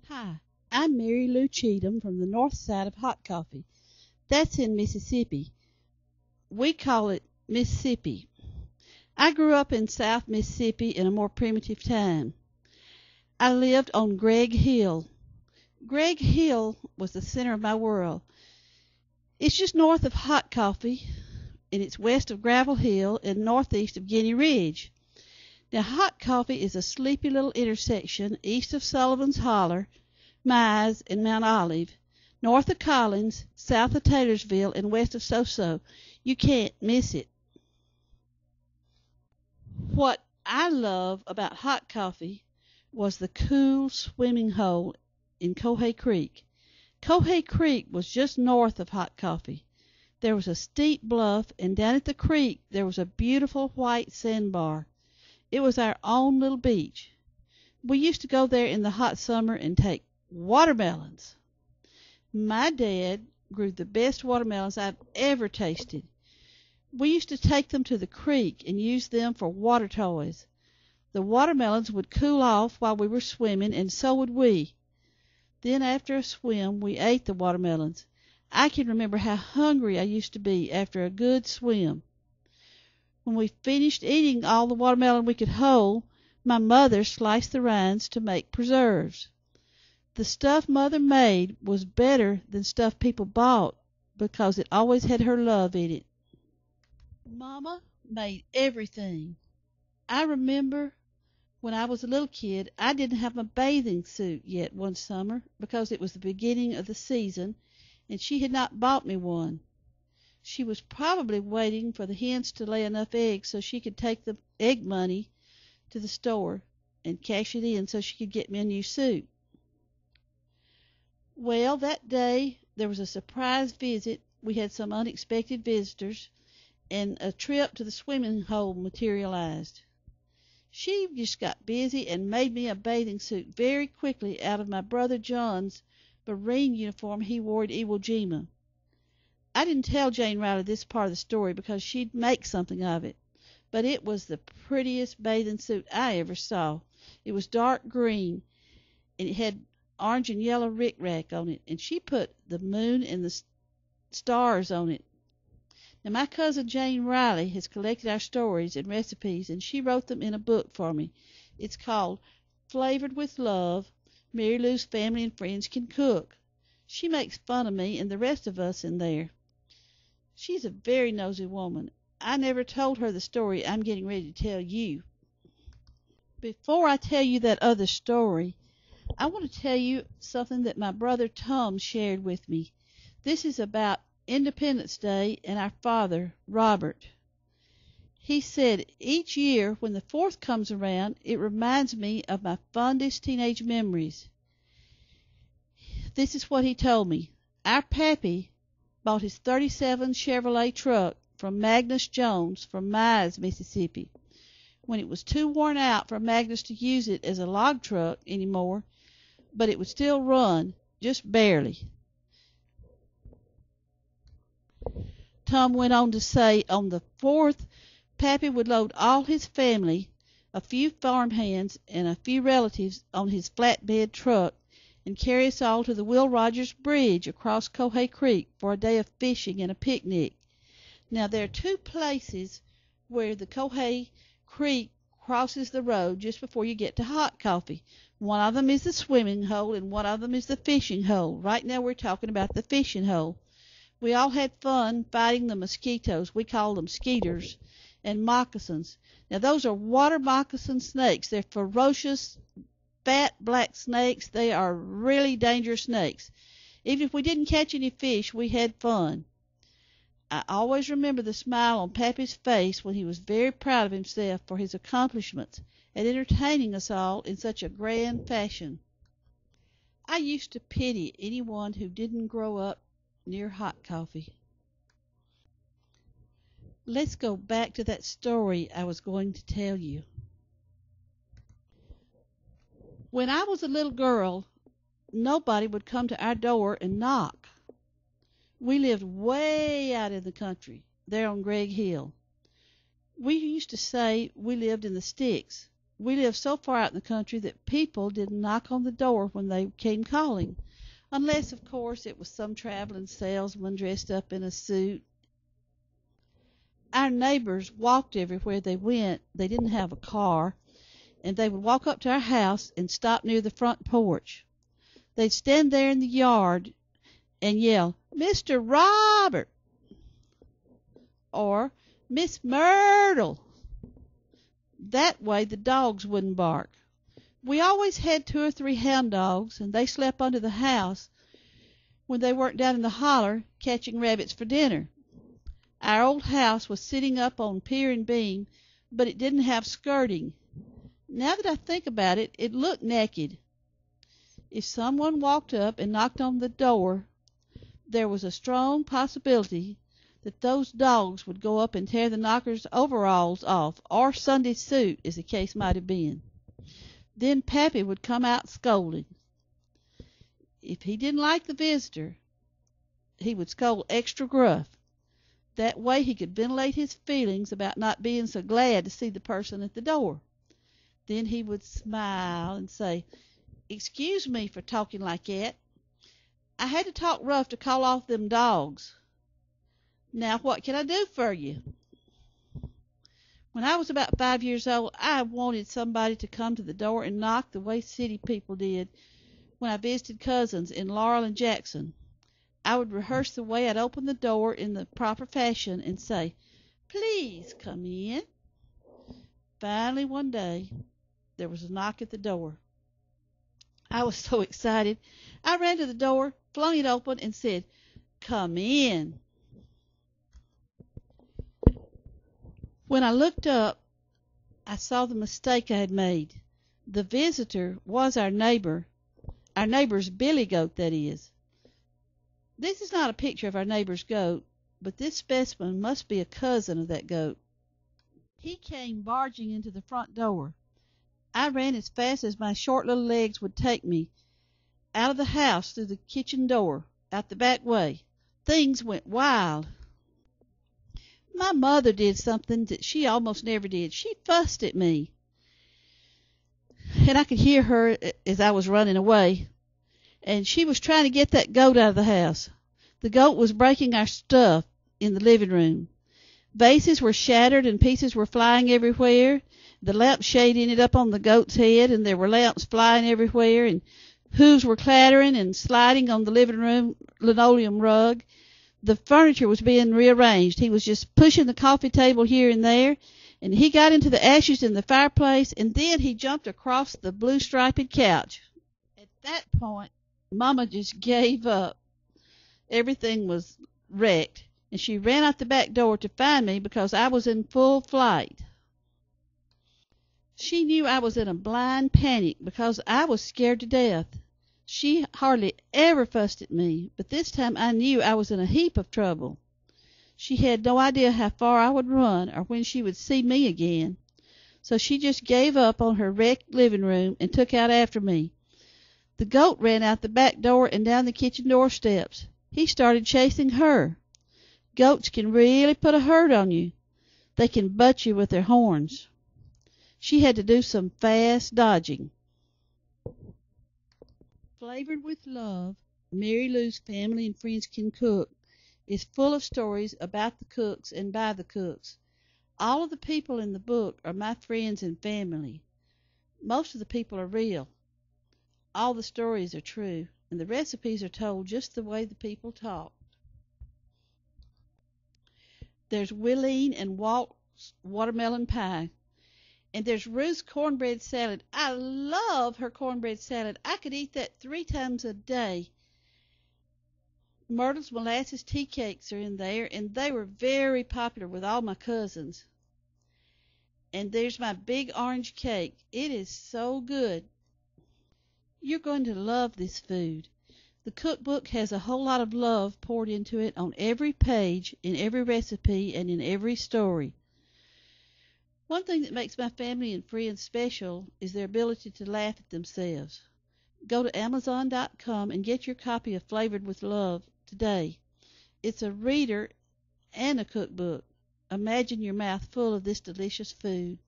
Hi, I'm Mary Lou Cheatham from the north side of Hot Coffee. That's in Mississippi. We call it Mississippi. I grew up in South Mississippi in a more primitive time. I lived on Gregg Hill. Gregg Hill was the center of my world. It's just north of Hot Coffee, and it's west of Gravel Hill and northeast of Guinea Ridge. Now, Hot Coffee is a sleepy little intersection east of Sullivan's Holler, Mize, and Mount Olive, north of Collins, south of Taylorsville, and west of Soso. You can't miss it. What I love about Hot Coffee was the cool swimming hole in Cohey Creek. Cohey Creek was just north of Hot Coffee. There was a steep bluff, and down at the creek there was a beautiful white sandbar. It was our own little beach. We used to go there in the hot summer and take watermelons. My dad grew the best watermelons I've ever tasted. We used to take them to the creek and use them for water toys. The watermelons would cool off while we were swimming, and so would we. Then after a swim we ate the watermelons. I can remember how hungry I used to be after a good swim. When we finished eating all the watermelon we could hold, my mother sliced the rinds to make preserves. The stuff Mother made was better than stuff people bought because it always had her love in it. Mama made everything. I remember when I was a little kid, I didn't have my bathing suit yet one summer because it was the beginning of the season and she had not bought me one. She was probably waiting for the hens to lay enough eggs so she could take the egg money to the store and cash it in so she could get me a new suit. Well, that day there was a surprise visit. We had some unexpected visitors, and a trip to the swimming hole materialized. She just got busy and made me a bathing suit very quickly out of my brother John's Marine uniform he wore at Iwo Jima. I didn't tell Jane Riley this part of the story because she'd make something of it, but it was the prettiest bathing suit I ever saw. It was dark green, and it had orange and yellow rickrack on it, and she put the moon and the stars on it. Now, my cousin Jane Riley has collected our stories and recipes, and she wrote them in a book for me. It's called Flavored with Love, Mary Lou's Family and Friends Can Cook. She makes fun of me and the rest of us in there. She's a very nosy woman. I never told her the story I'm getting ready to tell you. Before I tell you that other story, I want to tell you something that my brother Tom shared with me. This is about Independence Day and our father, Robert. He said, each year when the 4th comes around, it reminds me of my fondest teenage memories. This is what he told me. Our pappy bought his '37 Chevrolet truck from Magnus Jones from Mize, Mississippi, when it was too worn out for Magnus to use it as a log truck anymore, but it would still run, just barely. Tom went on to say on the 4th, Pappy would load all his family, a few farm hands, and a few relatives on his flatbed truck and carry us all to the Will Rogers Bridge across Cohey Creek for a day of fishing and a picnic. Now, there are two places where the Cohey Creek crosses the road just before you get to Hot Coffee. One of them is the swimming hole, and one of them is the fishing hole. Right now we're talking about the fishing hole. We all had fun fighting the mosquitoes. We call them skeeters, and moccasins. Now, those are water moccasin snakes. They're ferocious, fat black snakes. They are really dangerous snakes. Even if we didn't catch any fish, we had fun. I always remember the smile on Pappy's face when he was very proud of himself for his accomplishments at entertaining us all in such a grand fashion. I used to pity anyone who didn't grow up near Hot Coffee. Let's go back to that story I was going to tell you. When I was a little girl, nobody would come to our door and knock. We lived way out in the country, there on Gregg Hill. We used to say we lived in the sticks. We lived so far out in the country that people didn't knock on the door when they came calling, unless, of course, it was some traveling salesman dressed up in a suit. Our neighbors walked everywhere they went. They didn't have a car, and they would walk up to our house and stop near the front porch. They'd stand there in the yard and yell, "Mr. Robert," or "Miss Myrtle." That way the dogs wouldn't bark. We always had 2 or 3 hound dogs, and they slept under the house when they weren't down in the holler catching rabbits for dinner. Our old house was sitting up on pier and beam, but it didn't have skirting. Now that I think about it, it looked naked. If someone walked up and knocked on the door, there was a strong possibility that those dogs would go up and tear the knocker's overalls off, or Sunday suit, as the case might have been. Then Pappy would come out scolding. If he didn't like the visitor, he would scold extra gruff. That way he could ventilate his feelings about not being so glad to see the person at the door. Then he would smile and say, "Excuse me for talking like that. I had to talk rough to call off them dogs. Now what can I do for you?" When I was about 5 years old, I wanted somebody to come to the door and knock the way city people did when I visited cousins in Laurel and Jackson. I would rehearse the way I'd open the door in the proper fashion and say, "Please come in." Finally, one day, there was a knock at the door. I was so excited, I ran to the door, flung it open, and said, "Come in." When I looked up, I saw the mistake I had made. The visitor was our neighbor's billy goat, that is. This is not a picture of our neighbor's goat, but this specimen must be a cousin of that goat. He came barging into the front door. I ran as fast as my short little legs would take me, out of the house through the kitchen door, out the back way. Things went wild. My mother did something that she almost never did. She fussed at me, and I could hear her as I was running away. And she was trying to get that goat out of the house. The goat was breaking our stuff in the living room. Vases were shattered and pieces were flying everywhere. The lampshade ended up on the goat's head, and there were lamps flying everywhere, and hooves were clattering and sliding on the living room linoleum rug. The furniture was being rearranged. He was just pushing the coffee table here and there, and he got into the ashes in the fireplace, and then he jumped across the blue striped couch. At that point, Mama just gave up. Everything was wrecked, and she ran out the back door to find me because I was in full flight. She knew I was in a blind panic because I was scared to death. She hardly ever fussed at me, but this time I knew I was in a heap of trouble. She had no idea how far I would run or when she would see me again, so she just gave up on her wrecked living room and took out after me. The goat ran out the back door and down the kitchen door steps. He started chasing her. Goats can really put a hurt on you. They can butt you with their horns. She had to do some fast dodging. Flavored with Love, Mary Lou's Family and Friends Can Cook is full of stories about the cooks and by the cooks. All of the people in the book are my friends and family. Most of the people are real. All the stories are true, and the recipes are told just the way the people talk. There's Willeen and Walt's watermelon pie. And there's Ruth's cornbread salad. I love her cornbread salad. I could eat that 3 times a day. Myrtle's molasses tea cakes are in there, and they were very popular with all my cousins. And there's my big orange cake. It is so good. You're going to love this food. The cookbook has a whole lot of love poured into it on every page, in every recipe, and in every story. One thing that makes my family and friends special is their ability to laugh at themselves. Go to Amazon.com and get your copy of Flavored with Love today. It's a reader and a cookbook. Imagine your mouth full of this delicious food.